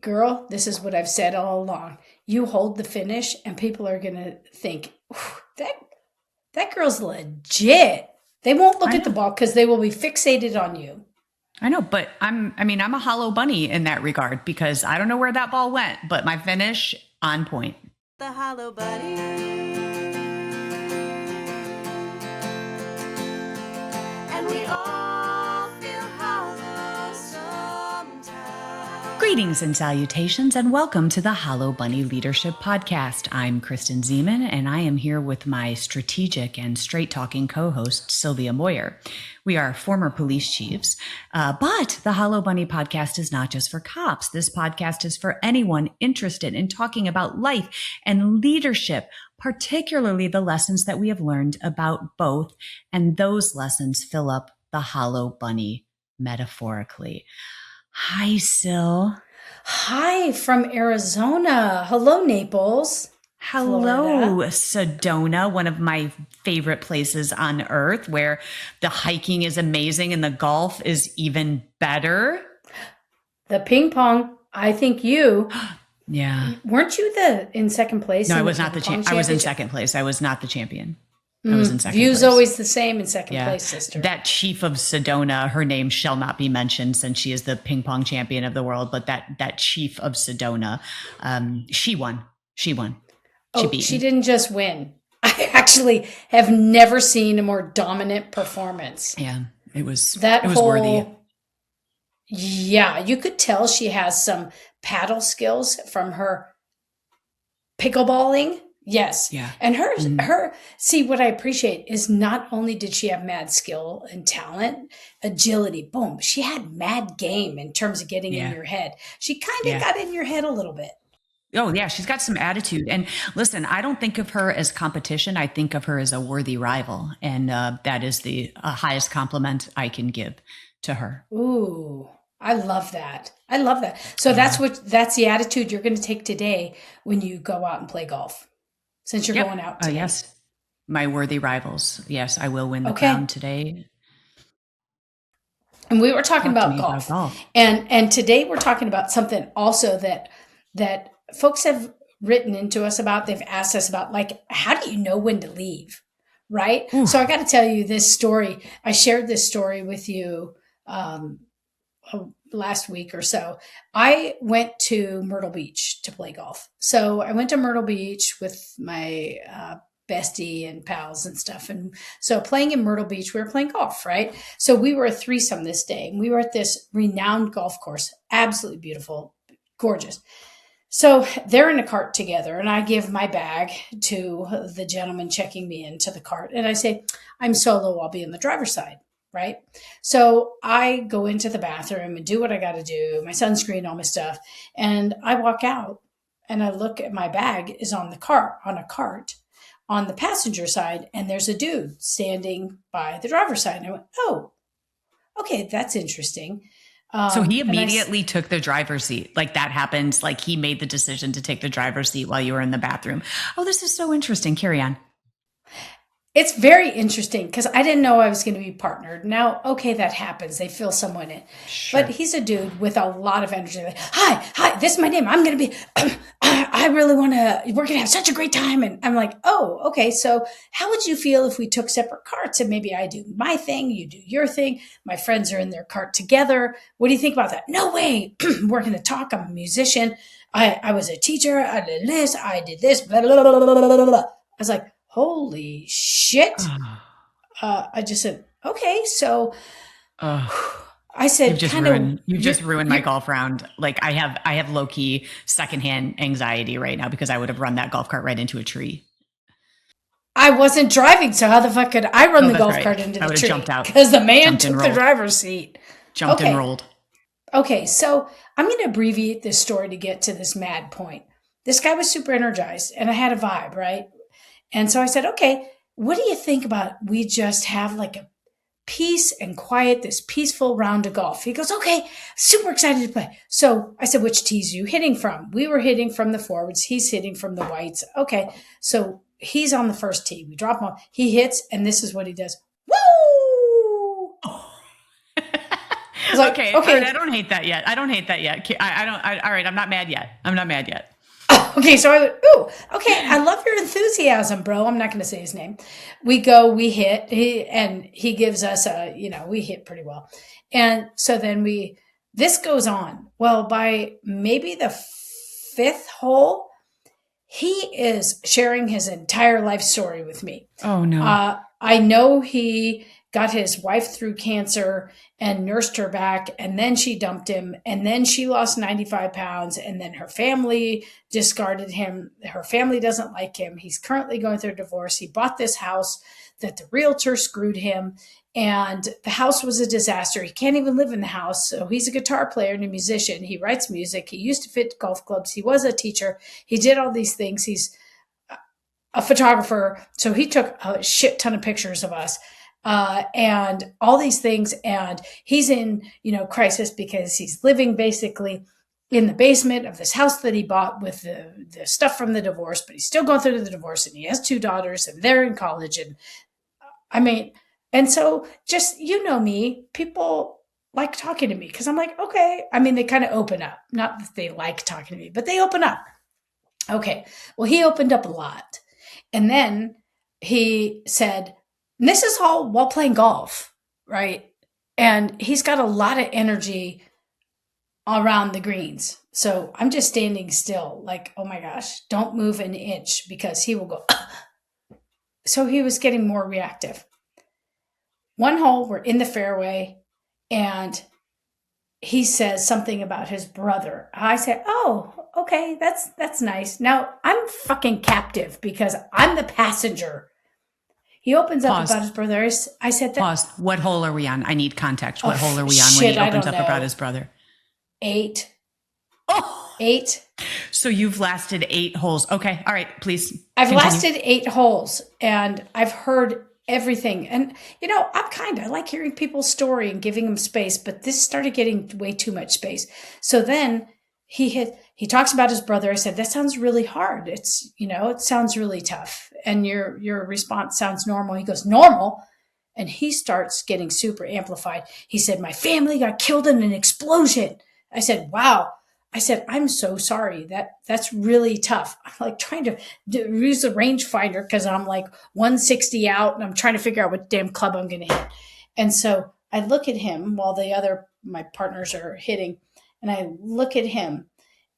Girl, this is what I've said all along. You hold the finish, and people are going to think, that that girl's legit. They won't look I at the know. ball because they will be fixated on you. I know, but I'm a hollow bunny in that regard because I don't know where that ball went, but my finish on point. The Hollow Bunny. And we all feel hollow sometimes. Greetings and salutations, and welcome to the Hollow Bunny Leadership Podcast. I'm Kristen Ziman, and I am here with my strategic and straight-talking co-host, Sylvia Moyer. We are former police chiefs, but the Hollow Bunny Podcast is not just for cops. This podcast is for anyone interested in talking about life and leadership, particularly the lessons that we have learned about both, and those lessons fill up the Hollow Bunny metaphorically. Hi, Sil. Hi from Arizona. Hello, Naples. Hello, Florida. Sedona, one of my favorite places on earth where the hiking is amazing and the golf is even better. The ping pong. I think you Yeah. weren't you in second place? No, in I was not the ping pong champion. I was in championship? second place. I was not the champion. I was in second View's place. always the same in second Yeah. place, sister. That chief of Sedona, her name shall not be mentioned since she is the ping pong champion of the world, but that chief of Sedona, she won. She won. She beat She me. didn't just win. I actually have never seen a more dominant performance. Yeah, it was worthy. Yeah, you could tell she has some paddle skills from her pickleballing. Yes. Yeah. And see, what I appreciate is not only did she have mad skill and talent, agility, boom, she had mad game in terms of getting in Yeah. your head. She kind of Yeah. got in your head a little bit. Oh, yeah, she's got some attitude. And listen, I don't think of her as competition. I think of her as a worthy rival. And that is the highest compliment I can give to her. Ooh, I love that. I love that. So that's the attitude you're going to take today when you go out and play golf. Since you're Yep. going out today. Yes, my worthy rivals. Yes, I will win the Okay. crown today. And we were talking Talk to about me golf. about golf. And today we're talking about something also that folks have written into us about. They've asked us about, like, how do you know when to leave? Right? Ooh. So I got to tell you this story. I shared this story with you last week or so. I went to Myrtle Beach to play golf. So I went to Myrtle Beach with my bestie and pals and stuff. And so playing in Myrtle Beach, we were playing golf, right? So we were a threesome this day. And we were at this renowned golf course. Absolutely beautiful, gorgeous. So they're in a cart together, and I give my bag to the gentleman checking me into the cart. And I say, I'm solo, I'll be on the driver's side, right? So I go into the bathroom and do what I got to do, my sunscreen, all my stuff. And I walk out and I look at my bag is on a cart on the passenger side. And there's a dude standing by the driver's side. And I went, oh, okay, that's interesting. So he and I immediately took the driver's seat. Like that happens. Like he made the decision to take the driver's seat while you were in the bathroom. Oh, this is so interesting. Carry on. It's very interesting because I didn't know I was going to be partnered. Now, okay, that happens. They fill someone in. Sure. But he's a dude with a lot of energy. Like, hi, this is my name. I'm going to be, I really want to, we're going to have such a great time. And I'm like, oh, okay. So how would you feel if we took separate carts and maybe I do my thing, you do your thing. My friends are in their cart together. What do you think about that? No way. We're going to talk. I'm a musician. I was a teacher. I did this. Blah, blah, blah, blah, blah, blah. I was like, holy shit. I just said, okay. So I said, you've just ruined my golf round. Like I have low key secondhand anxiety right now because I would have run that golf cart right into a tree. I wasn't driving. So how the fuck could I run the that's golf right. cart into I the would've tree? jumped out. Because the man Jumped and took the rolled. driver's seat. Jumped Okay. and rolled. Okay. So I'm going to abbreviate this story to get to this mad point. This guy was super energized and I had a vibe, right? And so I said, okay, what do you think about we just have like a peace and quiet, this peaceful round of golf? He goes, okay, super excited to play. So I said, which tees are you hitting from? We were hitting from the forwards. He's hitting from the whites. Okay. So he's on the first tee. We drop him off. He hits, and this is what he does. Woo! I was like, okay. okay. All right, I don't hate that yet. All right. I'm not mad yet. Okay, so I went, ooh, okay, I love your enthusiasm, bro. I'm not going to say his name. We hit, he gives us we hit pretty well. And so then this goes on. Well, by maybe the fifth hole, he is sharing his entire life story with me. Oh, no. I know he got his wife through cancer and nursed her back, and then she dumped him, and then she lost 95 pounds, and then her family discarded him. Her family doesn't like him. He's currently going through a divorce. He bought this house that the realtor screwed him, and the house was a disaster. He can't even live in the house. So he's a guitar player and a musician. He writes music. He used to fit golf clubs. He was a teacher. He did all these things. He's a photographer. So he took a shit ton of pictures of us. And all these things. And he's in, crisis because he's living basically in the basement of this house that he bought with the stuff from the divorce, but he's still going through the divorce, and he has 2 daughters and they're in college. And and so just, me, people like talking to me because I'm like, okay. They kind of open up, not that they like talking to me, but they open up. Okay. Well, he opened up a lot. And then he said, and this is all while playing golf, right? And he's got a lot of energy around the greens. So I'm just standing still like, oh my gosh, don't move an inch because he will go. So he was getting more reactive. One hole, we're in the fairway, and he says something about his brother. I said, oh, okay, that's nice. Now I'm fucking captive because I'm the passenger. He opens up about his brother. I said that. Pause. What hole are we on? I need context. What hole are we on when he opens up about his brother? 8. Oh. 8. So you've lasted 8 holes. Okay. All right. Please. I've lasted 8 holes, and I've heard everything. And, I like hearing people's story and giving them space, but this started getting way too much space. So then he talks about his brother. I said, that sounds really hard. It's, it sounds really tough. And your response sounds normal. He goes, normal? And he starts getting super amplified. He said, my family got killed in an explosion. I said, wow. I said, I'm so sorry. That's really tough. I'm like trying to use the rangefinder because I'm like 160 out and I'm trying to figure out what damn club I'm going to hit. And so I look at him while my partners are hitting, and I look at him,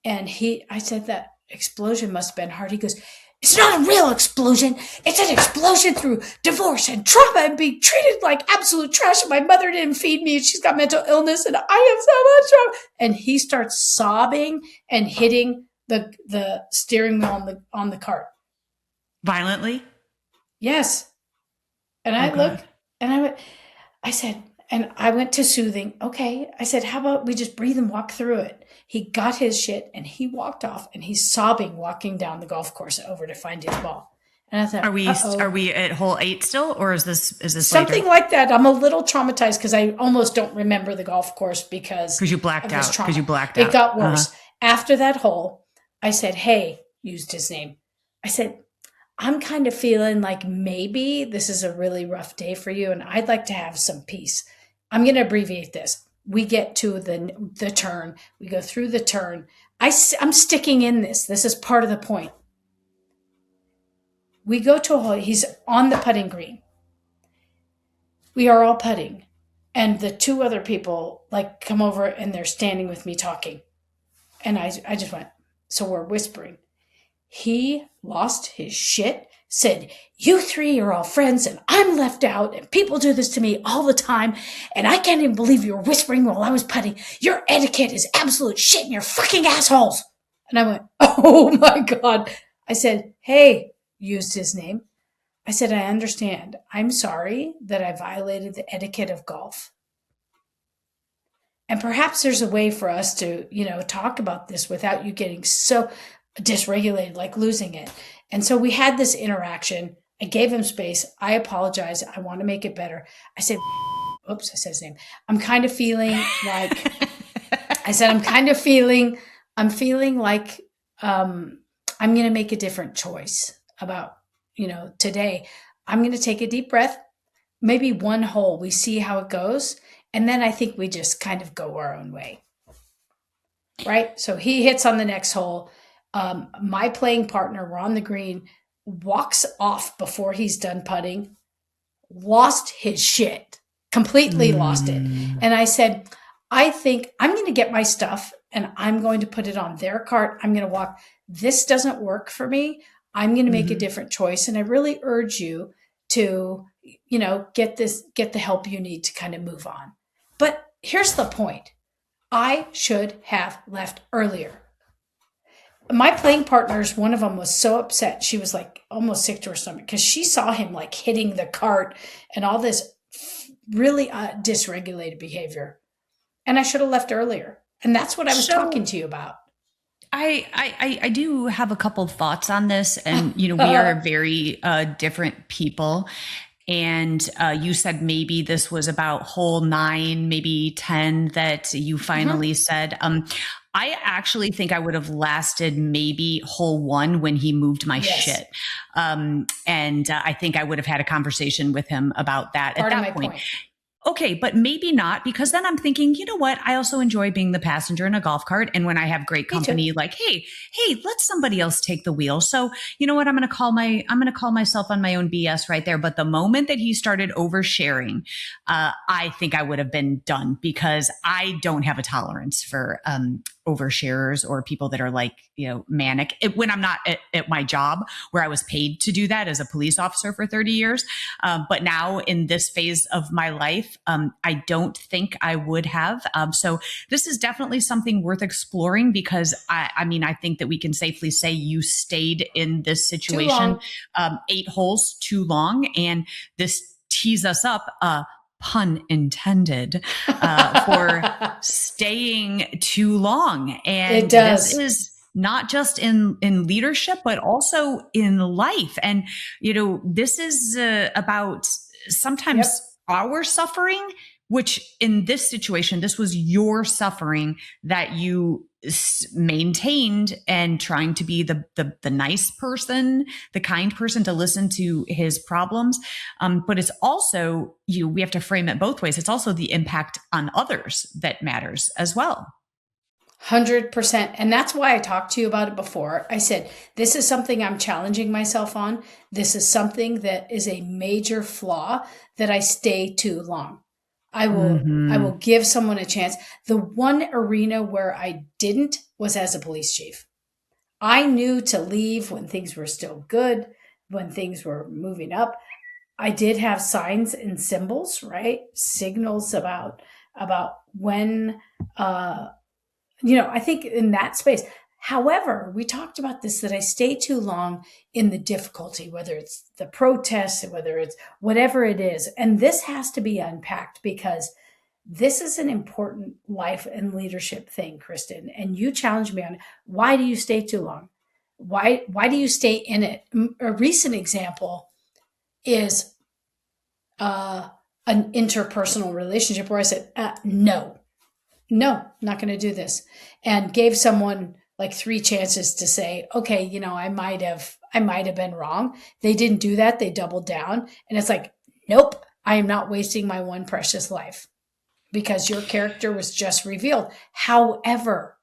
and I said, that explosion must have been hard. He goes, it's not a real explosion. It's an explosion through divorce and trauma and being treated like absolute trash. And my mother didn't feed me, and she's got mental illness, and I have so much trauma. And he starts sobbing and hitting the steering wheel on the cart. Violently? Yes. And I looked, and I said, and I went to soothing. Okay. I said, how about we just breathe and walk through it? He got his shit and he walked off, and he's sobbing walking down the golf course over to find his ball. And I thought, are we at hole 8 still, or is this something later? like that? I'm a little traumatized because I almost don't remember the golf course because you blacked out. It got worse. After that hole, I said, hey, used his name. I said, I'm kind of feeling like maybe this is a really rough day for you, and I'd like to have some peace. I'm going to abbreviate this. We get to the turn. We go through the turn. I'm sticking in this. This is part of the point. We go to a hole. He's on the putting green. We are all putting. And the 2 other people come over, and they're standing with me talking. And I just went, so we're whispering. He lost his shit, said, you 3 are all friends and I'm left out, and people do this to me all the time, and I can't even believe you were whispering while I was putting. Your etiquette is absolute shit and you're fucking assholes. And I went, oh my God. I said, hey, used his name. I said, I understand. I'm sorry that I violated the etiquette of golf. And perhaps there's a way for us to, talk about this without you getting so dysregulated, like losing it. And so we had this interaction. I gave him space. I apologize. I want to make it better. I said, oops, I said his name. I'm kind of feeling like, I'm feeling like I'm going to make a different choice about, today. I'm going to take a deep breath, maybe 1 hole. We see how it goes. And then I think we just kind of go our own way. Right? So he hits on the next hole. My playing partner, we're on the green, walks off before he's done putting, lost his shit, completely lost it. And I said, I think I'm going to get my stuff and I'm going to put it on their cart. I'm going to walk. This doesn't work for me. I'm going to make a different choice. And I really urge you to, get the help you need to kind of move on. But here's the point. I should have left earlier. My playing partners, one of them was so upset. She was like almost sick to her stomach because she saw him like hitting the cart and all this really dysregulated behavior. And I should have left earlier. And that's what I was talking to you about. I do have a couple of thoughts on this. And, we are very different people. And you said maybe this was about hole 9, maybe 10 that you finally said. I actually think I would have lasted maybe hole 1 when he moved my shit. And I think I would have had a conversation with him about that at that point. Okay, but maybe not, because then I'm thinking, you know what? I also enjoy being the passenger in a golf cart. And when I have great company, like, hey, let somebody else take the wheel. So you know what? I'm going to call myself on my own BS right there. But the moment that he started oversharing, I think I would have been done, because I don't have a tolerance for, oversharers or people that are like, manic when I'm not at my job, where I was paid to do that as a police officer for 30 years. But now in this phase of my life, I don't think I would have. So this is definitely something worth exploring, because I think that we can safely say you stayed in this situation 8 holes too long. And this tees us up, pun intended, for staying too long. And it does. This is not just in leadership, but also in life. And, this is about sometimes our suffering, which in this situation, this was your suffering that you maintained, and trying to be the nice person, the kind person to listen to his problems. But it's also, we have to frame it both ways. It's also the impact on others that matters as well. 100%. And that's why I talked to you about it before. I said, this is something I'm challenging myself on. This is something that is a major flaw, that I stay too long. I will give someone a chance. The one arena where I didn't was as a police chief. I knew to leave when things were still good, when things were moving up. I did have signs and symbols, right? Signals about when, I think in that space. However, we talked about this, that I stay too long in the difficulty, whether it's the protests, whether it's whatever it is. And this has to be unpacked, because this is an important life and leadership thing, Kristen. And you challenged me on, why do you stay too long? Why do you stay in it? A recent example is an interpersonal relationship where I said, no, not going to do this. And gave someone like 3 chances to say, okay, I might have been wrong. They didn't do that. They doubled down. And it's like, nope, I am not wasting my one precious life, because your character was just revealed. However,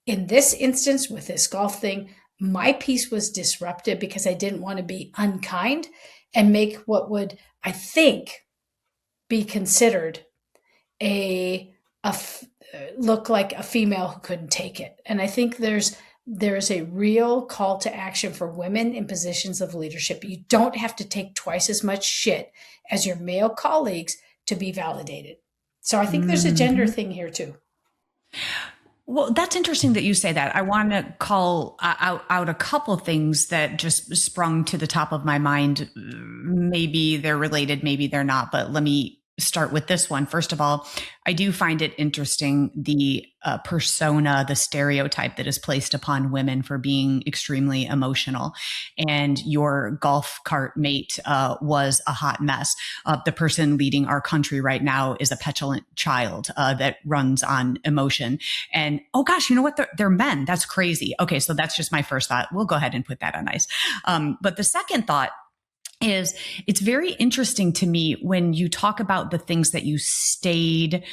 in this instance with this golf thing, my peace was disrupted because I didn't want to be unkind and make what would, I think, be considered look like a female who couldn't take it. And I think there's a real call to action for women in positions of leadership. You don't have to take twice as much shit as your male colleagues to be validated. So I think there's a gender thing here too. Well, that's interesting that you say that. I want to call out a couple of things that just sprung to the top of my mind. Maybe they're related, maybe they're not, but let me start with this one. First of all, I do find it interesting, the persona, the stereotype that is placed upon women for being extremely emotional. And your golf cart mate was a hot mess. The person leading our country right now is a petulant child that runs on emotion. And oh gosh, you know what? They're men. That's crazy. Okay, so that's just my first thought. We'll go ahead and put that on ice. But the second thought is it's very interesting to me when you talk about the things that you stayed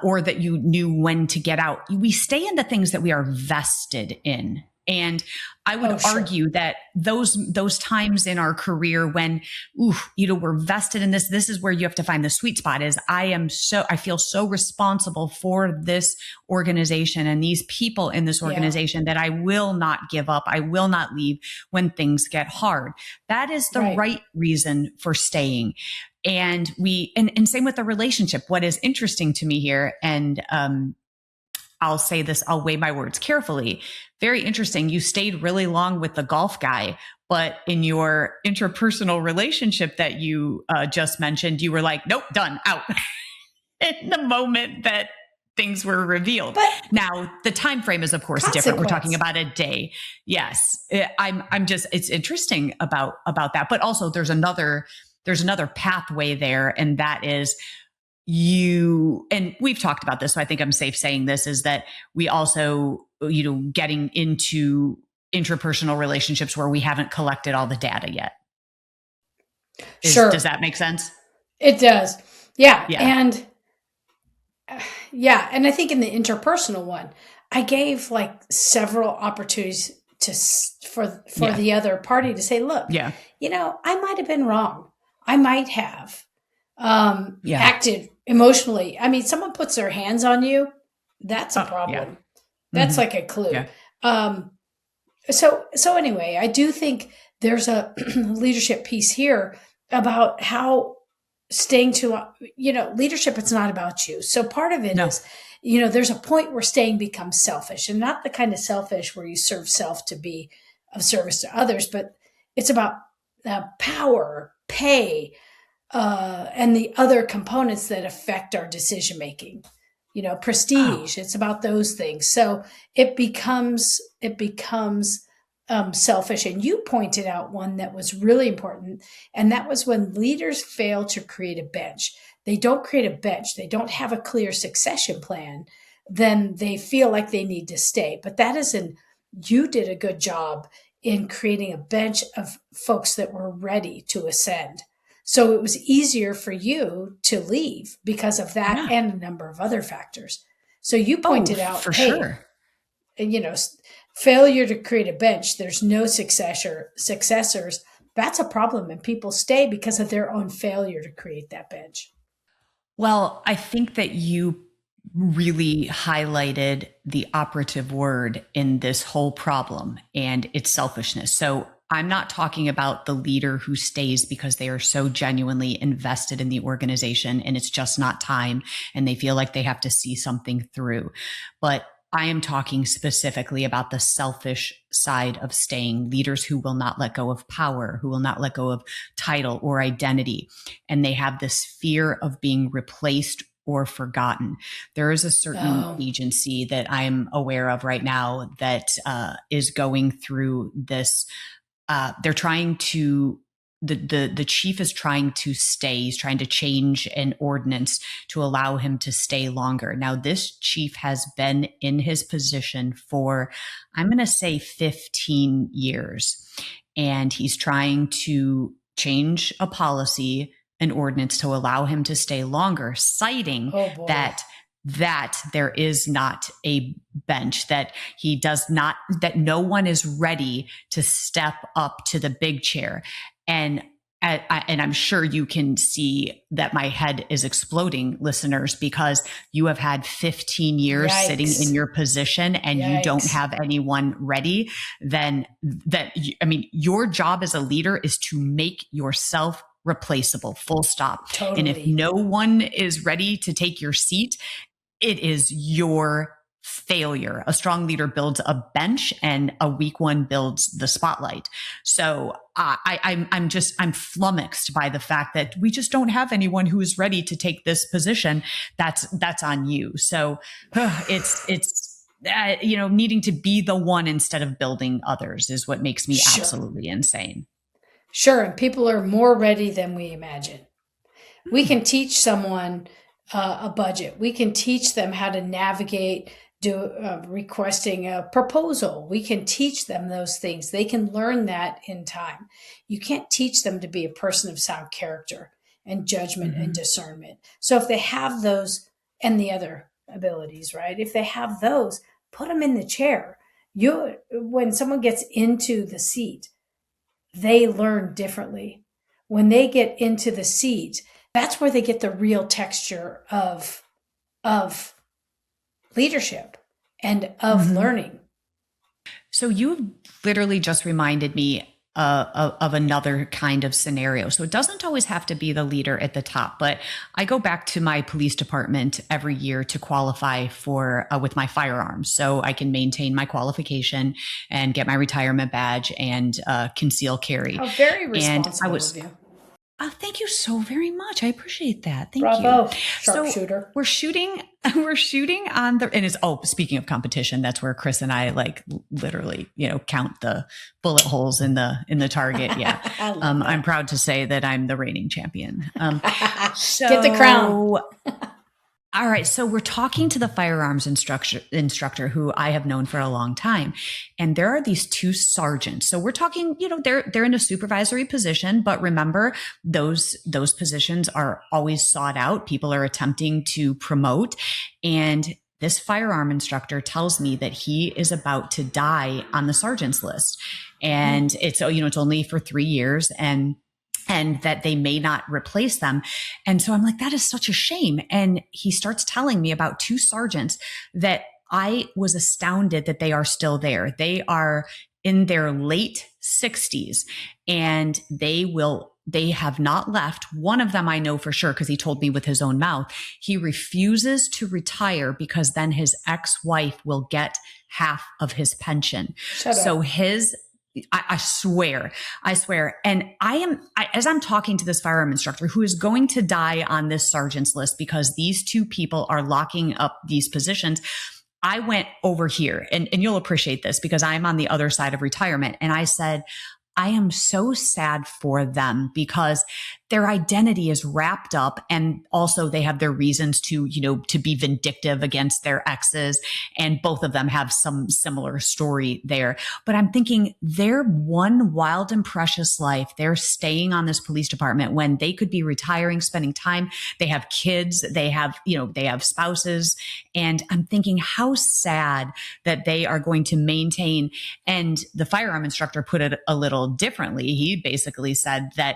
or that you knew when to get out. We stay in the things that we are vested in. And I would argue that those times in our career when, we're vested in this is where you have to find the sweet spot is I feel so responsible for this organization and these people in this organization that I will not give up. I will not leave when things get hard. That is the right reason for staying. And and same with the relationship. What is interesting to me here, and I'll say this, I'll weigh my words carefully. Very interesting. You stayed really long with the golf guy, but in your interpersonal relationship that you just mentioned, you were like, nope, done, out in the moment that things were revealed. But now the time frame is of course different. We're talking about a day. Yes. It's interesting about that. But also there's another pathway there. And that is, and we've talked about this, so I think I'm safe saying this, is that we also, getting into interpersonal relationships where we haven't collected all the data yet. Does that make sense? It does. Yeah. And and I think in the interpersonal one, I gave like several opportunities for the other party to say, look, I might have been wrong. I might have acted emotionally. I mean, someone puts their hands on you, that's a problem. That's like a clue. So anyway, I do think there's a leadership piece here about how staying to, leadership, it's not about you. So part of it is, there's a point where staying becomes selfish, and not the kind of selfish where you serve self to be of service to others, but it's about power, pay, and the other components that affect our decision-making, prestige. It's about those things. So it becomes selfish. And you pointed out one that was really important. And that was when leaders fail to create a bench. They don't create a bench. They don't have a clear succession plan. Then they feel like they need to stay. But you did a good job in creating a bench of folks that were ready to ascend. So it was easier for you to leave because of that and a number of other factors. So you pointed out, for sure. Failure to create a bench, there's no successors. That's a problem. And people stay because of their own failure to create that bench. Well, I think that you really highlighted the operative word in this whole problem, and it's selfishness. So I'm not talking about the leader who stays because they are so genuinely invested in the organization and it's just not time and they feel like they have to see something through. But I am talking specifically about the selfish side of staying, leaders who will not let go of power, who will not let go of title or identity. And they have this fear of being replaced or forgotten. There is a certain agency that I'm aware of right now that is going through this. They're trying to, the chief is trying to stay. He's trying to change an ordinance to allow him to stay longer. Now, this chief has been in his position for, I'm going to say 15 years. And he's trying to change a policy, an ordinance to allow him to stay longer, citing that there is not a bench, that he does not, that no one is ready to step up to the big chair. And I'm sure you can see that my head is exploding, listeners, because you have had 15 years sitting in your position and you don't have anyone ready. Your job as a leader is to make yourself replaceable, full stop. Totally. And if no one is ready to take your seat, it is your failure. A strong leader builds a bench and a weak one builds the spotlight. So I'm flummoxed by the fact that we just don't have anyone who is ready to take this position. That's on you. So it's needing to be the one instead of building others is what makes me absolutely insane. Sure. And people are more ready than we imagine. We can teach someone a budget. We can teach them how to navigate requesting a proposal. We can teach them those things. They can learn that in time. You can't teach them to be a person of sound character and judgment and discernment. So if they have those and the other abilities, right? If they have those, put them in the chair. When someone gets into the seat, they learn differently. When they get into the seat, that's where they get the real texture of leadership and of learning. So you literally just reminded me of another kind of scenario. So it doesn't always have to be the leader at the top, but I go back to my police department every year to qualify for with my firearms, so I can maintain my qualification and get my retirement badge and conceal carry. How very And responsible of you. Thank you so very much. I appreciate that. Thank Bravo, you. sharpshooter. So we're shooting on the, and it's, speaking of competition, that's where Chris and I literally, count the bullet holes in the target. Yeah. I'm proud to say that I'm the reigning champion. Get the crown. All right. So we're talking to the firearms instructor who I have known for a long time. And there are these two sergeants. So we're talking, they're in a supervisory position, but remember those positions are always sought out. People are attempting to promote. And this firearm instructor tells me that he is about to die on the sergeant's list. And it's only for 3 years. And that they may not replace them. And so I'm like, that is such a shame. And he starts telling me about two sergeants that I was astounded that they are still there. They are in their late 60s and they have not left. One of them I know for sure because he told me with his own mouth, he refuses to retire because then his ex-wife will get half of his pension. So I swear. And as I'm talking to this firearm instructor who is going to die on this sergeant's list because these two people are locking up these positions, I went over here and you'll appreciate this because I'm on the other side of retirement. And I said, I am so sad for them because their identity is wrapped up. And also they have their reasons to be vindictive against their exes. And both of them have some similar story there. But I'm thinking their one wild and precious life, they're staying on this police department when they could be retiring, spending time. They have kids, they have spouses. And I'm thinking how sad that they are going to maintain. And the firearm instructor put it a little differently. He basically said that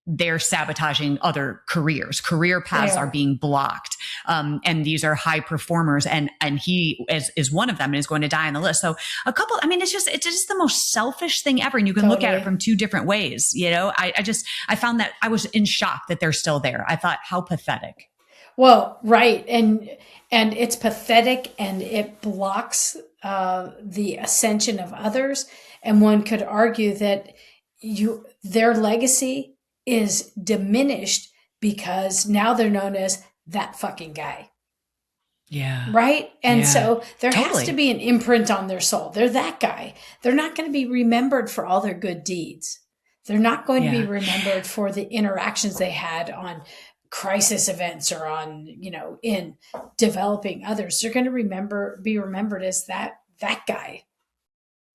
they're sabotaging other careers. Career paths are being blocked. And these are high performers. And he is one of them and is going to die on the list. So it's just the most selfish thing ever. And you can look at it from two different ways. I found that I was in shock that they're still there. I thought, how pathetic. Well, right. And it's pathetic and it blocks the ascension of others. And one could argue that their legacy is diminished because now they're known as that fucking guy. Yeah. Right. And so there has to be an imprint on their soul. They're that guy. They're not going to be remembered for all their good deeds. They're not going to be remembered for the interactions they had on crisis events or on, in developing others. They're going to be remembered as that guy.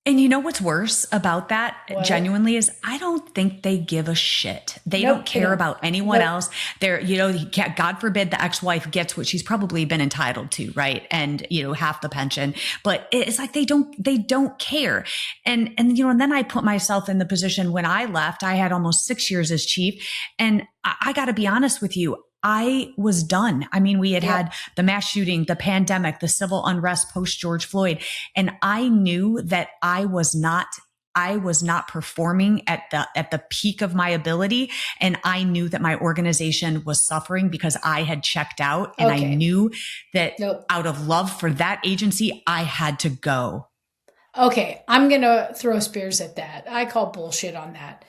And you know what's worse about that genuinely is I don't think they give a shit. They don't care about anyone else. They're, God forbid the ex-wife gets what she's probably been entitled to, right? And, half the pension, but it's like they don't care. And then I put myself in the position when I left, I had almost 6 years as chief. And I got to be honest with you, I was done. I mean, we had the mass shooting, the pandemic, the civil unrest post George Floyd. And I knew that I was not performing at the peak of my ability. And I knew that my organization was suffering because I had checked out. And I knew that out of love for that agency, I had to go. Okay. I'm going to throw spears at that. I call bullshit on that.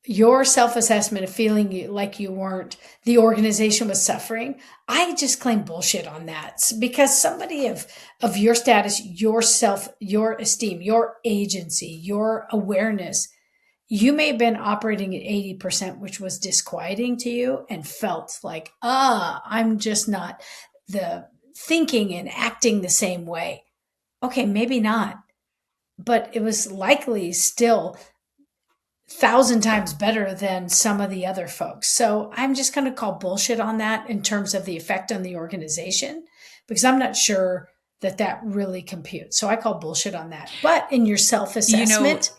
Your self-assessment of feeling like the organization was suffering, I just claim bullshit on that because somebody of your status, yourself, your esteem, your agency, your awareness, you may have been operating at 80%, which was disquieting to you and felt like, I'm just not. the thinking and acting the same way. Okay, maybe not, but it was likely still 1,000 times better than some of the other folks. So I'm just going to call bullshit on that in terms of the effect on the organization, because I'm not sure that that really computes. So I call bullshit on that. But in your self You know, assessment,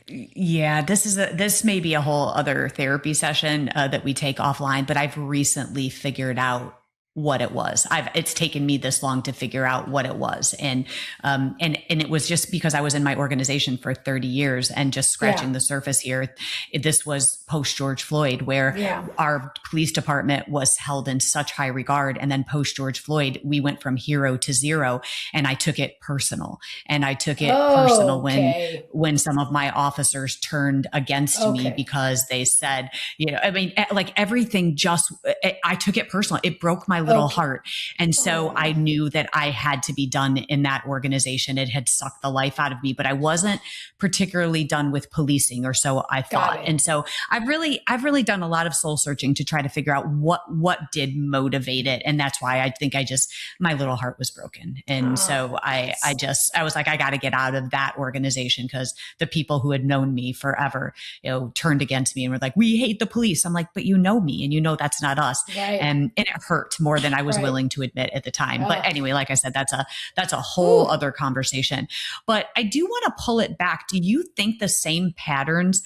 yeah, this may be a whole other therapy session that we take offline, but I've recently figured out what it was. It's taken me this long to figure out what it was. And it was just because I was in my organization for 30 years and just scratching yeah, the surface here. This was post George Floyd, where yeah. our police department was held in such high regard. And then post George Floyd, we went from hero to zero, and I took it personal. And I took it personal Okay. when some of my officers turned against me Okay. because they said, I mean, like everything I took it personal. It broke my little Okay. heart. And so I Oh, knew that I had to be done in that organization. It had sucked the life out of me, but I wasn't particularly done with policing, or so I got thought. it. And so I've really done a lot of soul searching to try to figure out what did motivate it. And that's why I think my little heart was broken. And so I was like, I got to get out of that organization, because the people who had known me forever, turned against me and were like, we hate the police. I'm like, but you know me, and that's not us. right. And it hurt more than I was Right. willing to admit at the time. But Uh, anyway, like I said, that's a whole whew. other conversation. But I do want to pull it back. Do you think the same patterns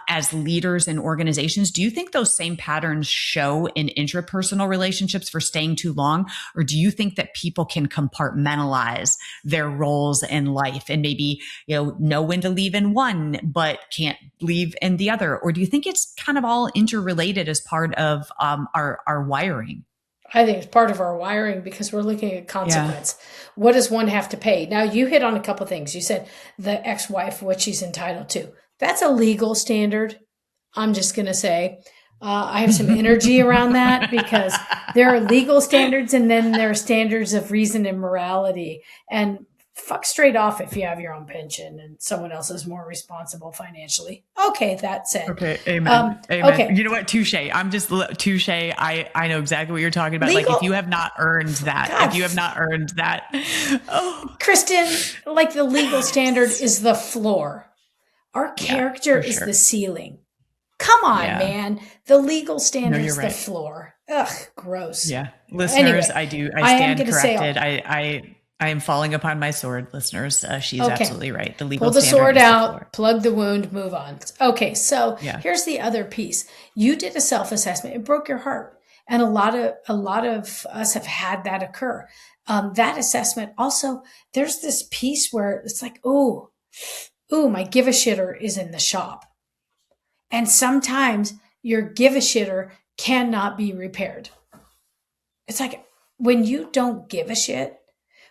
as leaders in organizations, do you think those same patterns show in intrapersonal relationships for staying too long? Or do you think that people can compartmentalize their roles in life and maybe, know when to leave in one, but can't leave in the other? Or do you think it's kind of all interrelated as part of our wiring? I think it's part of our wiring because we're looking at Yeah. consequence. What does one have to pay? Now, you hit on a couple things. You said the ex wife, what she's entitled to. That's a legal standard. I'm just going to say I have some energy around that because there are legal standards and then there are standards of reason and morality. And fuck straight off if you have your own pension and someone else is more responsible financially. Okay, that said. Okay, amen. Amen. Okay, You know what? Touche. Touche. I know exactly what you're talking about. Like, if legal. you have not earned that, God, if you have not earned that, oh, Kristen, like the legal standard is the floor. Our yeah, character for is the sure. ceiling. Come on, Yeah. man. The legal No, standard you're is the right. floor. Ugh, gross. Yeah. Listeners, Anyway, I I am stand going to say, corrected. I am falling upon my sword, listeners. She's okay, absolutely right. The pull legal the standard sword is the floor. out, plug the wound, move on. Okay, so Yeah. here's the other piece. You did a self-assessment. It broke your heart. And a lot of us have had that occur. That assessment also, there's this piece where it's like, my give a shitter is in the shop. And sometimes your give a shitter cannot be repaired. It's like when you don't give a shit,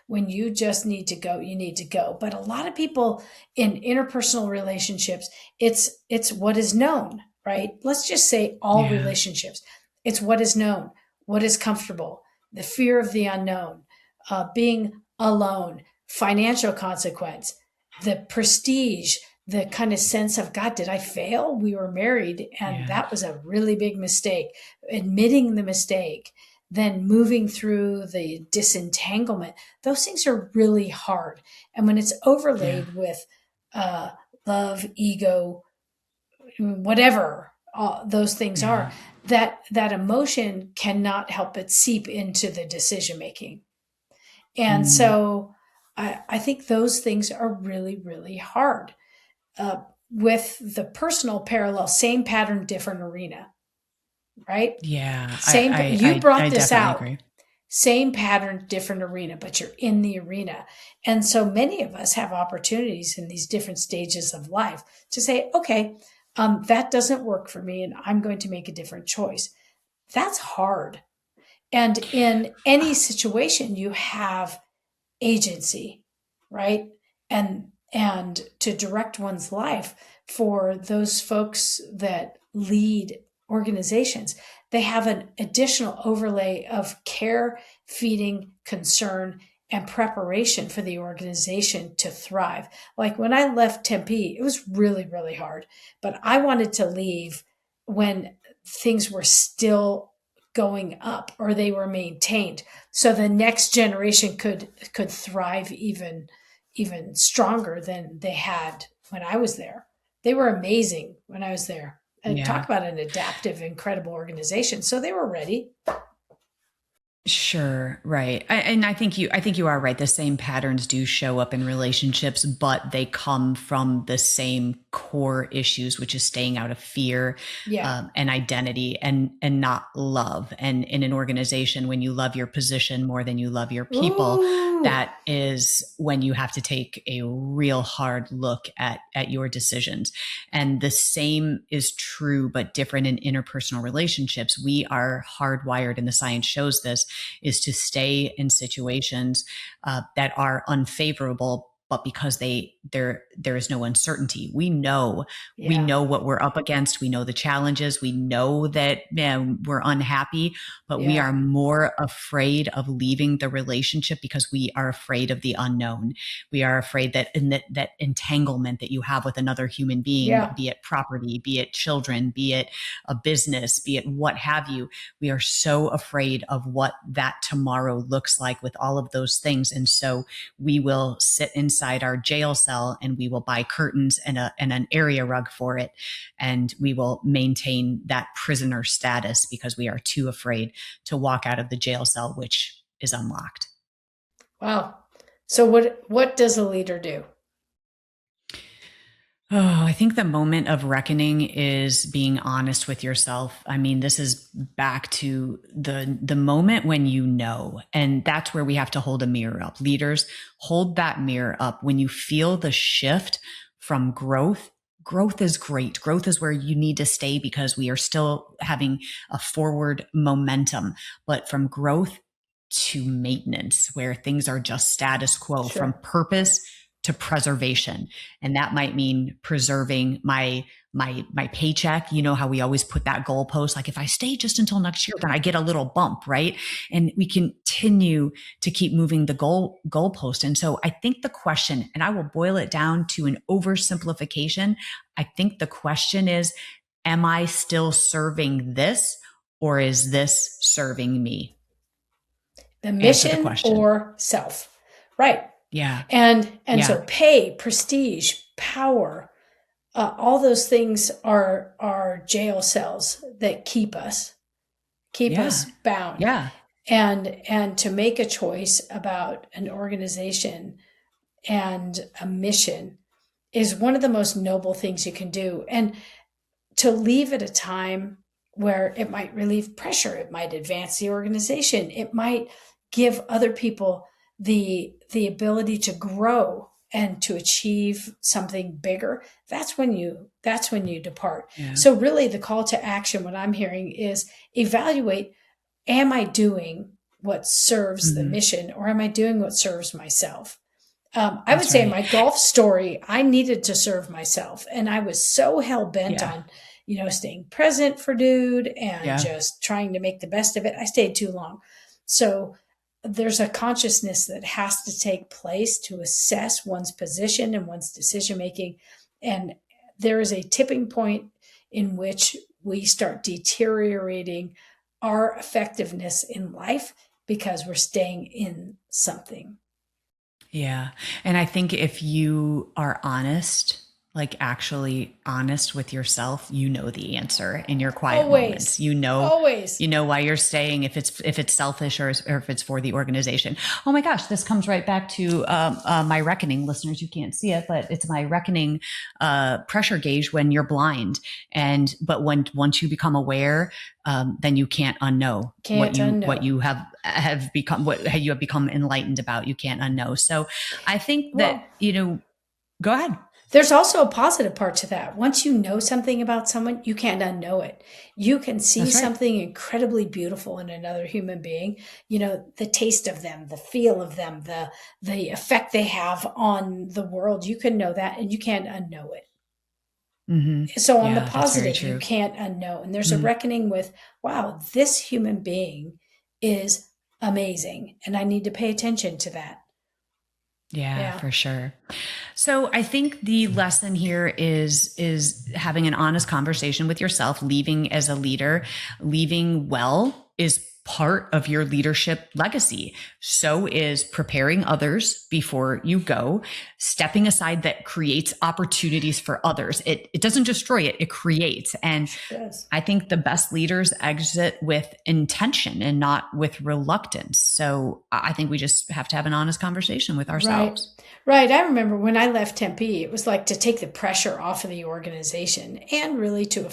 when you just need to go, you need to go. But a lot of people in interpersonal relationships, it's what is known, right? Let's just say all Yeah. relationships. It's what is known, what is comfortable, the fear of the unknown, being alone, financial consequence, the prestige, the kind of sense of God, did I fail? We were married, and Yeah. that was a really big mistake. Admitting the mistake, then moving through the disentanglement, those things are really hard. And when it's Yeah. overlaid with uh, love, ego, whatever those things are, Yeah. that emotion cannot help but seep into the decision making. And Mm. so I think those things are really, really hard. Uh, with the personal parallel, same pattern, different arena, right? Yeah. Same, you brought I this definitely out. agree. Same pattern, different arena, but you're in the arena. And so many of us have opportunities in these different stages of life to say, okay, that doesn't work for me, and I'm going to make a different choice. That's hard. And in any situation, you have agency, right? And to direct one's life. For those folks that lead organizations, they have an additional overlay of care, feeding, concern, and preparation for the organization to thrive. Like when I left Tempe, it was really, really hard, but I wanted to leave when things were still going up, or they were maintained, so the next generation could thrive even stronger than they had when I was there. They were amazing when I was there. And talk Yeah. about an adaptive, incredible organization. So they were ready. Sure, right. And I think you are right. The same patterns do show up in relationships, but they come from the same core issues, which is staying out of fear, Yeah. and identity, and not love. And in an organization, when you love your position more than you love your people, Ooh. that is when you have to take a real hard look at your decisions. And the same is true, but different in interpersonal relationships. We are hardwired, and the science shows this, is to stay in situations that are unfavorable, but because there is no uncertainty. We know what we're up against. We know the challenges. We know that we're unhappy, but we are more afraid of leaving the relationship because we are afraid of the unknown. We are afraid that that entanglement that you have with another human being, be it property, be it children, be it a business, be it what have you. We are so afraid of what that tomorrow looks like with all of those things. And so we will sit inside our jail cell, and we will buy curtains and an area rug for it. And we will maintain that prisoner status because we are too afraid to walk out of the jail cell, which is unlocked. Wow. So what does a leader do? Oh, I think the moment of reckoning is being honest with yourself. I mean, this is back to the moment when you know, and that's where we have to hold a mirror up. Leaders, hold that mirror up when you feel the shift from growth. Growth is great. Growth is where you need to stay because we are still having a forward momentum, but from growth to maintenance, where things are just status quo, from purpose to preservation. And that might mean preserving my paycheck. You know how we always put that goalpost, like if I stay just until next year, then I get a little bump, right? And we continue to keep moving the goalpost. And so I think the question, and I will boil it down to an oversimplification, I think the question is, am I still serving this, or is this serving me? The mission or self, right? Yeah. And so pay, prestige, power, all those things are jail cells that keep us bound. Yeah. And to make a choice about an organization and a mission is one of the most noble things you can do. And to leave at a time where it might relieve pressure, it might advance the organization, it might give other people the ability to grow and to achieve something bigger. That's when you depart. Yeah. So really the call to action, what I'm hearing is evaluate, am I doing what serves the mission, or am I doing what serves myself? I would say in my golf story, I needed to serve myself, and I was so hell bent on, staying present for dude and just trying to make the best of it. I stayed too long. So there's a consciousness that has to take place to assess one's position and one's decision-making. And there is a tipping point in which we start deteriorating our effectiveness in life because we're staying in something. Yeah. And I think if you are honest, like actually honest with yourself, you know the answer in your quiet moments. You know why you're staying, if it's selfish or if it's for the organization. Oh my gosh, this comes right back to my reckoning. Listeners, you can't see it, but it's my reckoning pressure gauge when you're blind. But once you become aware, then you can't unknow what you have become, what you have become enlightened about. You can't unknow. So I think that, go ahead. There's also a positive part to that. Once you know something about someone, you can't unknow it. You can see something incredibly beautiful in another human being, the taste of them, the feel of them, the effect they have on the world. You can know that, and you can't unknow it. Mm-hmm. So on the positive, you can't unknow. And there's a reckoning with, wow, this human being is amazing, and I need to pay attention to that. Yeah, for sure. So I think the lesson here is having an honest conversation with yourself, leaving as a leader, leaving well, is part of your leadership legacy. So is preparing others before you go, stepping aside that creates opportunities for others. It doesn't destroy it, it creates. And Yes. I think the best leaders exit with intention and not with reluctance. So I think we just have to have an honest conversation with ourselves. Right. I remember when I left Tempe, it was like to take the pressure off of the organization and really to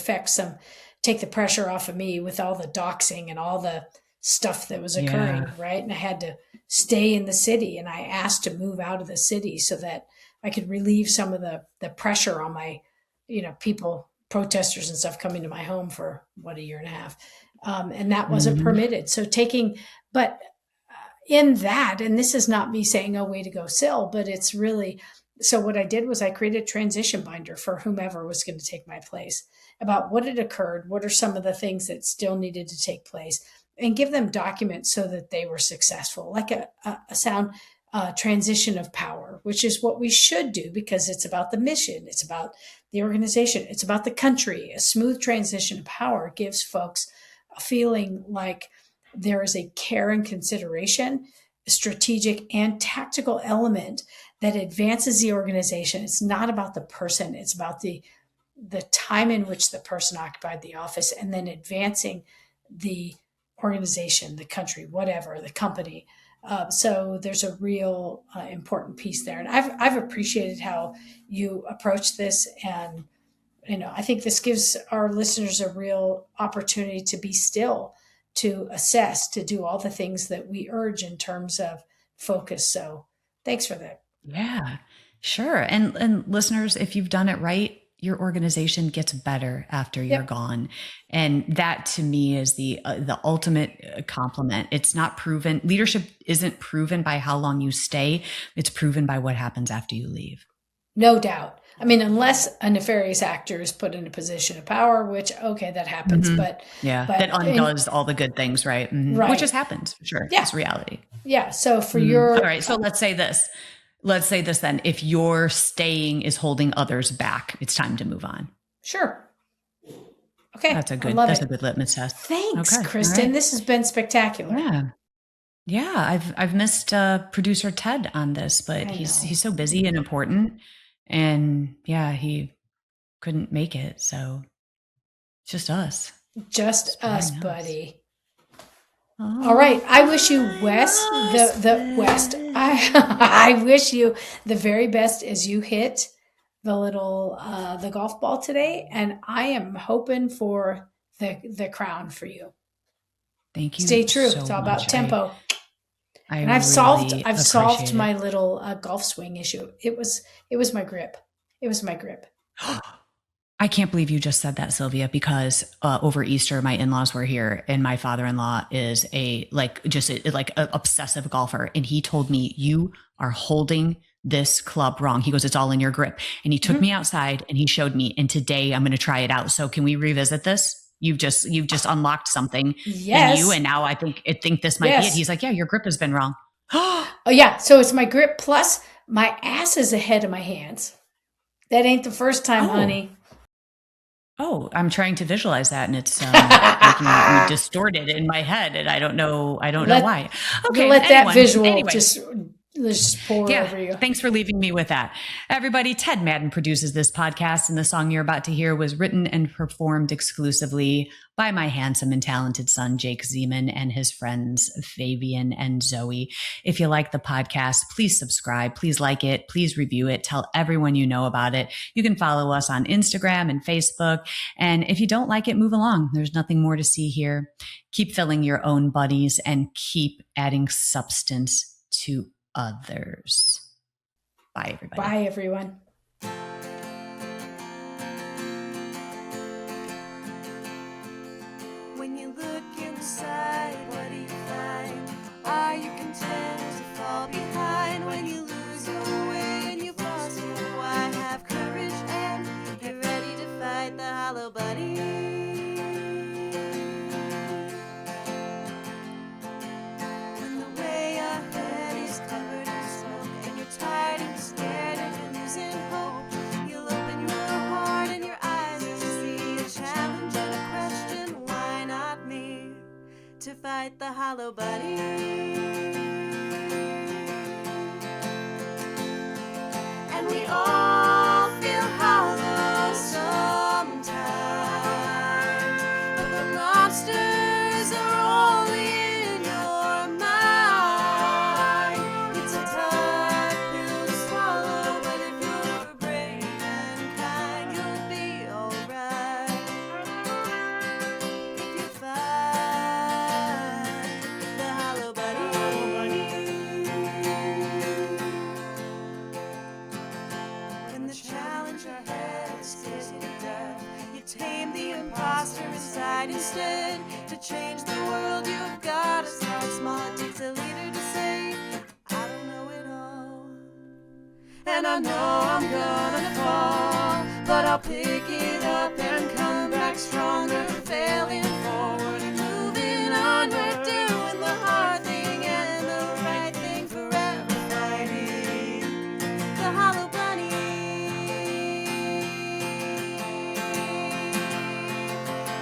take the pressure off of me with all the doxing and all the stuff that was occurring. Yeah. Right. And I had to stay in the city, and I asked to move out of the city so that I could relieve some of the pressure on my, people, protesters and stuff coming to my home for a year and a half. And that wasn't permitted. So but in that, and this is not me saying, oh, way to go, Syl, but it's really, so what I did was I created a transition binder for whomever was going to take my place about what had occurred, what are some of the things that still needed to take place, and give them documents so that they were successful, like a sound transition of power, which is what we should do because it's about the mission, it's about the organization, it's about the country. A smooth transition of power gives folks a feeling like there is a care and consideration, a strategic and tactical element that advances the organization. It's not about the person, it's about the time in which the person occupied the office, and then advancing the organization, the country, whatever, the company. So there's a real important piece there. And I've appreciated how you approach this. And, I think this gives our listeners a real opportunity to be still, to assess, to do all the things that we urge in terms of focus. So thanks for that. Yeah, sure. And listeners, if you've done it right, your organization gets better after you're gone. And that to me is the ultimate compliment. It's not proven. Leadership isn't proven by how long you stay. It's proven by what happens after you leave. No doubt. I mean, unless a nefarious actor is put in a position of power, which, okay, that happens. But that undoes all the good things, right? Right. Which just happens, for sure. Yeah. It's reality. Yeah. So for your... All right. So let's say this then. If your staying is holding others back, it's time to move on. Sure. Okay. That's a good litmus test. Thanks, Okay. Kristen. Right. This has been spectacular. Yeah. Yeah. I've missed producer Ted on this, but he's so busy and important. And yeah, he couldn't make it. So it's just us. Just us, buddy. Oh. All right. I wish you the West. I wish you the very best as you hit the little the golf ball today. And I am hoping for the crown for you. Thank you. Stay true. So it's all about much. Tempo. And I've solved my little golf swing issue. It was my grip. It was my grip. I can't believe you just said that, Sylvia, because over Easter, my in-laws were here and my father-in-law is an obsessive golfer. And he told me, you are holding this club wrong. He goes, it's all in your grip. And he took me outside and he showed me, and today I'm going to try it out. So can we revisit this? You've just unlocked something in you. And now I think this might be it. He's like, yeah, your grip has been wrong. Oh yeah. So it's my grip plus my ass is ahead of my hands. That ain't the first time, honey. Oh, I'm trying to visualize that, and it's making me distorted in my head, and I don't know why. Okay, let that visual just pour over you. Thanks for leaving me with that. Everybody, Ted Madden produces this podcast, and the song you're about to hear was written and performed exclusively by my handsome and talented son, Jake Ziman, and his friends, Fabian and Zoe. If you like the podcast, please subscribe. Please like it. Please review it. Tell everyone you know about it. You can follow us on Instagram and Facebook. And if you don't like it, move along. There's nothing more to see here. Keep filling your own buddies and keep adding substance to others. Bye, everybody. Bye, everyone. When you look inside, what do you find? Are you content to fall behind? When you lose your way and you falter, why have courage and get ready to fight the hollow buddy? When the way ahead is covered in smoke and you're tired and scared and you're losing hope, you'll open your heart and your eyes to see a challenge and a question. Why not me? To fight the hollow bunny. And we all feel hollow sometimes, but the monsters are only in your mind. It's a tough pill to swallow, but if you're brave and kind, you'll be alright. If you fight the hollow bunny. When the challenge ahead scares you to death, you tame the imposter inside instead. To change the world, you've got to start small. It takes a leader to say, I don't know it all. And I know I'm gonna fall, but I'll pick it up and come back stronger. Failing forward and moving onward, doing the hard thing and the right thing, forever fighting the hollow bunny.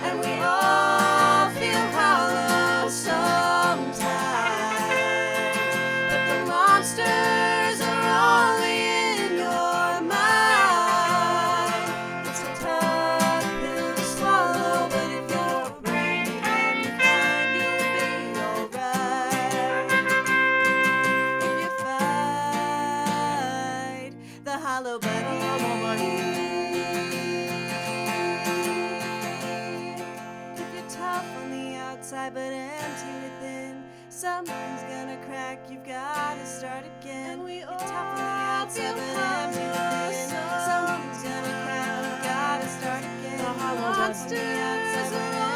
And we all feel hollow sometimes, but the monsters are only in your mind. It's a tough pill to swallow, but if you're brave and kind, you'll be alright. If you fight the hollow bunny. If you're tough on the outside but empty within, something's gonna crack, you've gotta start again. You're tough on the outside but empty within, something's gonna crack, you've gotta start again. The monsters are